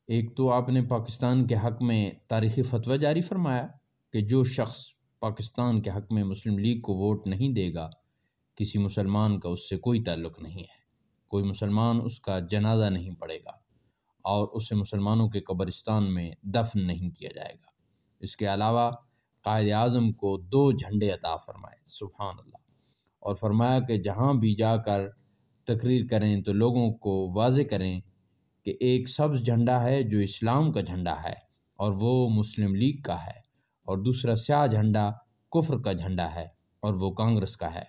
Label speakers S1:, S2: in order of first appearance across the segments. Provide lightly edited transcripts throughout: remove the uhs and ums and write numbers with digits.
S1: ایک تو آپ نے پاکستان کے حق میں تاریخی فتویٰ جاری فرمایا کہ جو شخص پاکستان کے حق میں مسلم لیگ کو ووٹ نہیں دے گا، کسی مسلمان کا اس سے کوئی تعلق نہیں ہے، کوئی مسلمان اس کا جنازہ نہیں پڑھے گا اور اسے مسلمانوں کے قبرستان میں دفن نہیں کیا جائے گا۔ اس کے علاوہ قائد اعظم کو 2 جھنڈے عطا فرمائے، سبحان اللہ، اور فرمایا کہ جہاں بھی جا کر تقریر کریں تو لوگوں کو واضح کریں کہ ایک سبز جھنڈا ہے جو اسلام کا جھنڈا ہے اور وہ مسلم لیگ کا ہے، اور دوسرا سیاہ جھنڈا کفر کا جھنڈا ہے اور وہ کانگریس کا ہے۔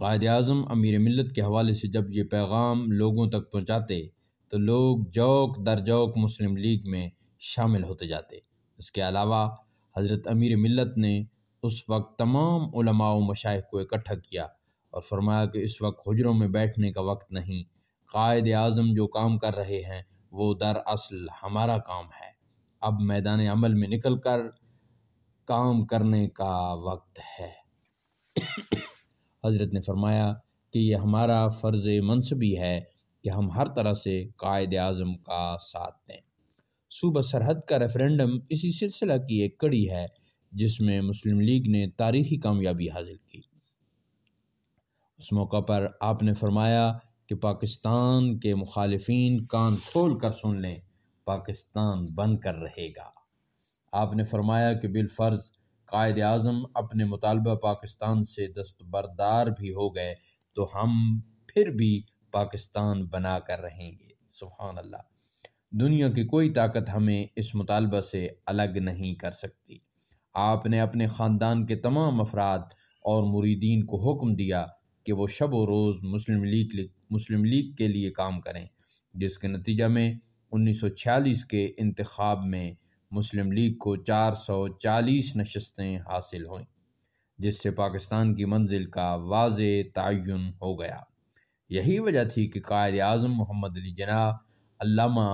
S1: قائد اعظم امیر ملت کے حوالے سے جب یہ پیغام لوگوں تک پہنچاتے تو لوگ جوک در جوک مسلم لیگ میں شامل ہوتے جاتے۔ اس کے علاوہ حضرت امیر ملت نے اس وقت تمام علماء و مشائخ کو اکٹھا کیا اور فرمایا کہ اس وقت حجروں میں بیٹھنے کا وقت نہیں، قائد اعظم جو کام کر رہے ہیں وہ دراصل ہمارا کام ہے، اب میدان عمل میں نکل کر کام کرنے کا وقت ہے۔ حضرت نے فرمایا کہ یہ ہمارا فرض منصبی ہے کہ ہم ہر طرح سے قائد اعظم کا ساتھ دیں۔ صوبہ سرحد کا ریفرینڈم اسی سلسلہ کی ایک کڑی ہے جس میں مسلم لیگ نے تاریخی کامیابی حاصل کی۔ اس موقع پر آپ نے فرمایا کہ پاکستان کے مخالفین کان کھول کر سن لیں، پاکستان بن کر رہے گا۔ آپ نے فرمایا کہ بالفرض قائد اعظم اپنے مطالبہ پاکستان سے دستبردار بھی ہو گئے تو ہم پھر بھی پاکستان بنا کر رہیں گے، سبحان اللہ۔ دنیا کی کوئی طاقت ہمیں اس مطالبہ سے الگ نہیں کر سکتی۔ آپ نے اپنے خاندان کے تمام افراد اور مریدین کو حکم دیا کہ وہ شب و روز مسلم لیگ کے لیے کام کریں، جس کے نتیجہ میں 1946 کے انتخاب میں مسلم لیگ کو 440 نشستیں حاصل ہوئیں، جس سے پاکستان کی منزل کا واضح تعین ہو گیا۔ یہی وجہ تھی کہ قائد اعظم محمد علی جناح، علامہ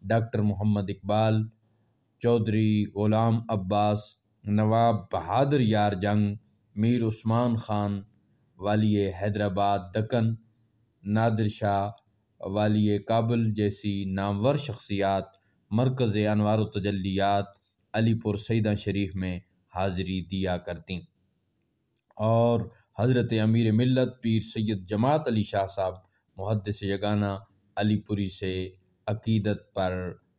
S1: ڈاکٹر محمد اقبال، چودھری غلام عباس، نواب بہادر یار جنگ، میر عثمان خان والی حیدرآباد دکن، نادر شاہ والی کابل جیسی نامور شخصیات مرکز انوار و تجلیات علی پور سیداں شریف میں حاضری دیا کرتیں، اور حضرت امیر ملت پیر سید جماعت علی شاہ صاحب محدث یگانہ علی پوری سے عقیدت پر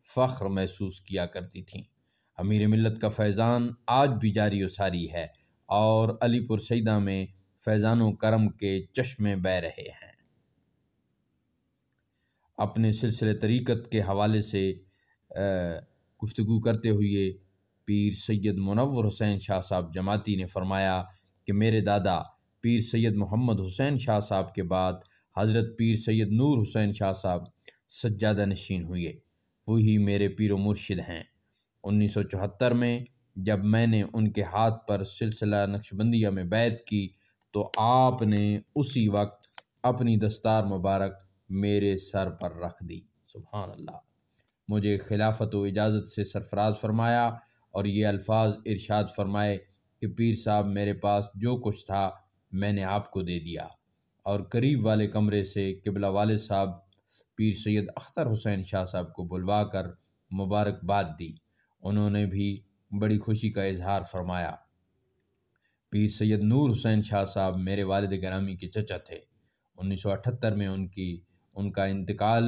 S1: فخر محسوس کیا کرتی تھیں۔ امیر ملت کا فیضان آج بھی جاری و ساری ہے اور علی پور سیداں میں فیضان و کرم کے چشمے بہہ رہے ہیں۔ اپنے سلسلے طریقت کے حوالے سے گفتگو کرتے ہوئے پیر سید منور حسین شاہ صاحب جماعتی نے فرمایا کہ میرے دادا پیر سید محمد حسین شاہ صاحب کے بعد حضرت پیر سید نور حسین شاہ صاحب سجادہ نشین ہوئے، وہی میرے پیر و مرشد ہیں۔ 1974 میں جب میں نے ان کے ہاتھ پر سلسلہ نقشبندیہ میں بیعت کی تو آپ نے اسی وقت اپنی دستار مبارک میرے سر پر رکھ دی، سبحان اللہ۔ مجھے خلافت و اجازت سے سرفراز فرمایا اور یہ الفاظ ارشاد فرمائے کہ پیر صاحب میرے پاس جو کچھ تھا میں نے آپ کو دے دیا، اور قریب والے کمرے سے قبلہ والد صاحب پیر سید اختر حسین شاہ صاحب کو بلوا کر مبارکباد دی۔ انہوں نے بھی بڑی خوشی کا اظہار فرمایا۔ پیر سید نور حسین شاہ صاحب میرے والد گرامی کے چچا تھے۔ 1978 میں ان کا انتقال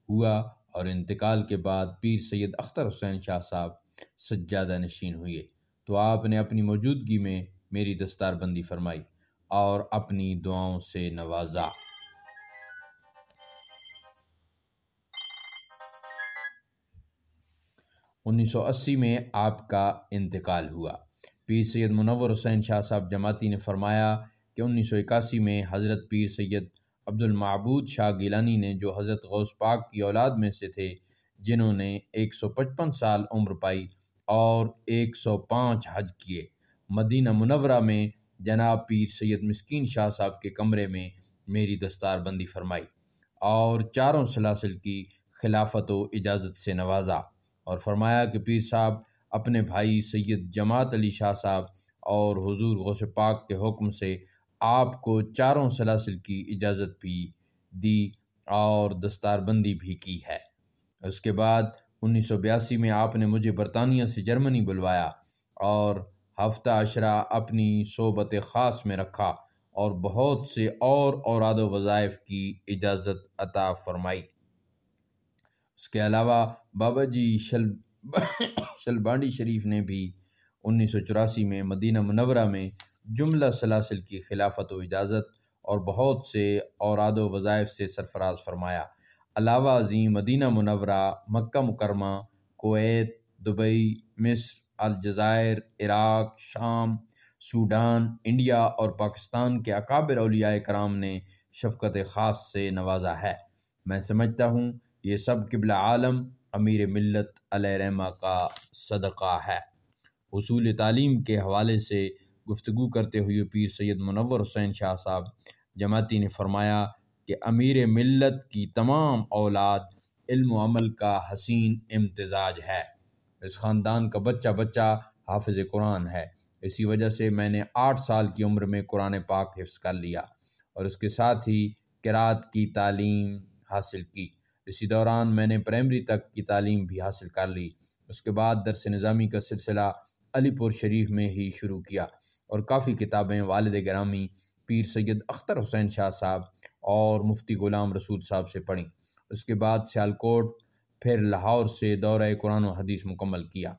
S1: ہوا اور انتقال کے بعد پیر سید اختر حسین شاہ صاحب سجادہ نشین ہوئے تو آپ نے اپنی موجودگی میں میری دستار بندی فرمائی اور اپنی دعاؤں سے نوازا۔ 1980 میں آپ کا انتقال ہوا۔ پیر سید منور حسین شاہ صاحب جماعتی نے فرمایا کہ 1981 میں حضرت پیر سید عبد المعبود شاہ گیلانی نے، جو حضرت غوث پاک کی اولاد میں سے تھے، جنہوں نے 155 سال عمر پائی اور 105 حج کیے، مدینہ منورہ میں جناب پیر سید مسکین شاہ صاحب کے کمرے میں میری دستار بندی فرمائی اور 4 سلاسل کی خلافت و اجازت سے نوازا، اور فرمایا کہ پیر صاحب اپنے بھائی سید جماعت علی شاہ صاحب اور حضور غوث پاک کے حکم سے آپ کو 4 سلاسل کی اجازت بھی دی اور دستار بندی بھی کی ہے۔ اس کے بعد 1982 میں آپ نے مجھے برطانیہ سے جرمنی بلوایا اور ہفتہ عشرہ اپنی صحبت خاص میں رکھا اور بہت سے اور اوراد و وظائف کی اجازت عطا فرمائی۔ اس کے علاوہ بابا جی شلبانڈی شریف نے بھی 1984 میں مدینہ منورہ میں جملہ سلاسل کی خلافت و اجازت اور بہت سے اوراد و وظائف سے سرفراز فرمایا۔ علاوہ ازیں مدینہ منورہ، مکہ مکرمہ، کویت، دبئی، مصر، الجزائر، عراق، شام، سوڈان، انڈیا اور پاکستان کے اکابر اولیاء کرام نے شفقت خاص سے نوازا ہے۔ میں سمجھتا ہوں یہ سب قبلہ عالم امیر ملت علیہ رحمہ کا صدقہ ہے۔ اصول تعلیم کے حوالے سے گفتگو کرتے ہوئے پیر سید منور حسین شاہ صاحب جماعتی نے فرمایا کہ امیر ملت کی تمام اولاد علم و عمل کا حسین امتزاج ہے۔ اس خاندان کا بچہ بچہ حافظ قرآن ہے۔ اسی وجہ سے میں نے 8 سال کی عمر میں قرآن پاک حفظ کر لیا اور اس کے ساتھ ہی قرأت کی تعلیم حاصل کی۔ اسی دوران میں نے پرائمری تک کی تعلیم بھی حاصل کر لی۔ اس کے بعد درس نظامی کا سلسلہ علی پور شریف میں ہی شروع کیا اور کافی کتابیں والد گرامی پیر سید اختر حسین شاہ صاحب اور مفتی غلام رسول صاحب سے پڑھیں۔ اس کے بعد سیالکوٹ پھر لاہور سے دورہ قرآن و حدیث مکمل کیا۔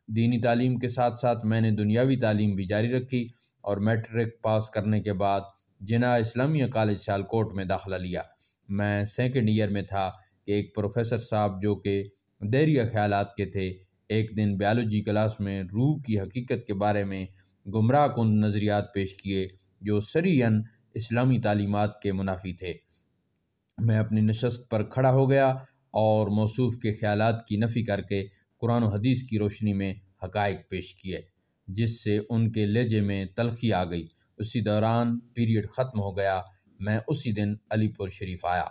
S1: دینی تعلیم کے ساتھ ساتھ میں نے دنیاوی تعلیم بھی جاری رکھی اور میٹرک پاس کرنے کے بعد جناح اسلامیہ کالج سیالکوٹ میں داخلہ لیا۔ میں سیکنڈ ایئر میں تھا کہ ایک پروفیسر صاحب جو کہ دائریہ خیالات کے تھے، ایک دن بیالوجی کلاس میں روح کی حقیقت کے بارے میں گمراہ کن نظریات پیش کیے جو صریحاً اسلامی تعلیمات کے منافی تھے۔ میں اپنی نشست پر کھڑا ہو گیا اور موصوف کے خیالات کی نفی کر کے قرآن و حدیث کی روشنی میں حقائق پیش کیے، جس سے ان کے لہجے میں تلخی آ گئی۔ اسی دوران پیریڈ ختم ہو گیا۔ میں اسی دن علی پور شریف آیا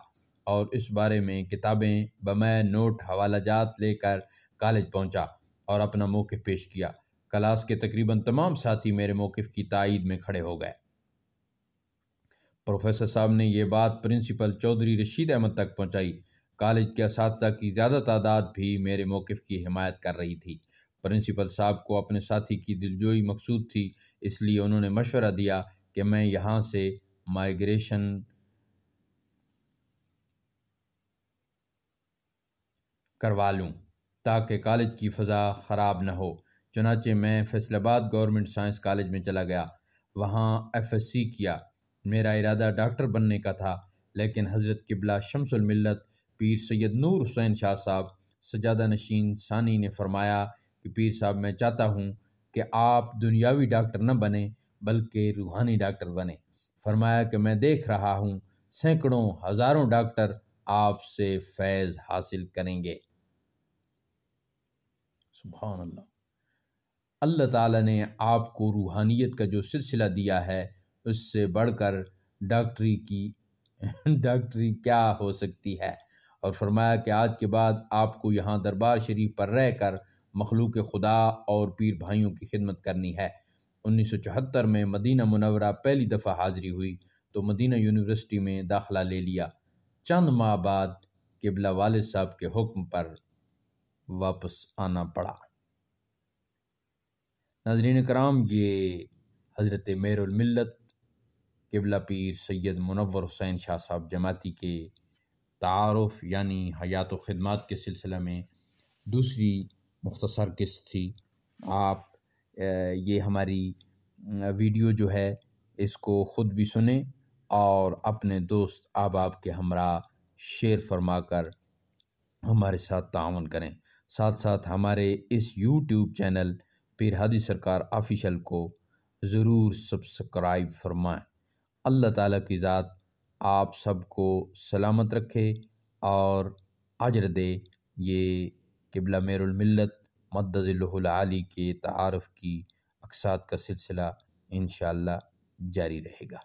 S1: اور اس بارے میں کتابیں بمع نوٹ حوالہ جات لے کر کالج پہنچا اور اپنا موقف پیش کیا۔ کلاس کے تقریباً تمام ساتھی میرے موقف کی تائید میں کھڑے ہو گئے۔ پروفیسر صاحب نے یہ بات پرنسپل چودھری رشید احمد تک پہنچائی۔ کالج کے اساتذہ کی زیادہ تعداد بھی میرے موقف کی حمایت کر رہی تھی۔ پرنسپل صاحب کو اپنے ساتھی کی دلجوئی مقصود تھی، اس لیے انہوں نے مشورہ دیا کہ میں یہاں سے مائیگریشن کروا لوں تاکہ کالج کی فضا خراب نہ ہو۔ چنانچہ میں فیصل آباد گورنمنٹ سائنس کالج میں چلا گیا، وہاں FSc کیا۔ میرا ارادہ ڈاکٹر بننے کا تھا، لیکن حضرت قبلہ شمس الملت پیر سید نور حسین شاہ صاحب سجادہ نشین ثانی نے فرمایا کہ پیر صاحب میں چاہتا ہوں کہ آپ دنیاوی ڈاکٹر نہ بنیں بلکہ روحانی ڈاکٹر بنیں۔ فرمایا کہ میں دیکھ رہا ہوں سینکڑوں ہزاروں ڈاکٹر آپ سے فیض حاصل کریں گے۔ سبحان اللہ۔ اللہ تعالیٰ نے آپ کو روحانیت کا جو سلسلہ دیا ہے اس سے بڑھ کر ڈاکٹری کیا ہو سکتی ہے، اور فرمایا کہ آج کے بعد آپ کو یہاں دربار شریف پر رہ کر مخلوق خدا اور پیر بھائیوں کی خدمت کرنی ہے۔ 1974 میں مدینہ منورہ پہلی دفعہ حاضری ہوئی تو مدینہ یونیورسٹی میں داخلہ لے لیا۔ چند ماہ بعد قبلہ والد صاحب کے حکم پر واپس آنا پڑا۔ ناظرین کرام، یہ حضرت میر الملت قبلہ پیر سید منور حسین شاہ صاحب جماعتی کے تعارف یعنی حیات و خدمات کے سلسلہ میں دوسری مختصر قسط تھی۔ آپ یہ ہماری ویڈیو جو ہے اس کو خود بھی سنیں اور اپنے دوست احباب کے ہمراہ شیئر فرما کر ہمارے ساتھ تعاون کریں۔ ساتھ ساتھ ہمارے اس YouTube چینل پیر ہادی سرکار آفیشل کو ضرور سبسکرائب فرمائیں۔ اللہ تعالیٰ کی ذات آپ سب کو سلامت رکھے اور اجر دے۔ یہ قبلہ میر الملت مد ظلہ العالی کے تعارف کی اقساط کا سلسلہ انشاءاللہ جاری رہے گا۔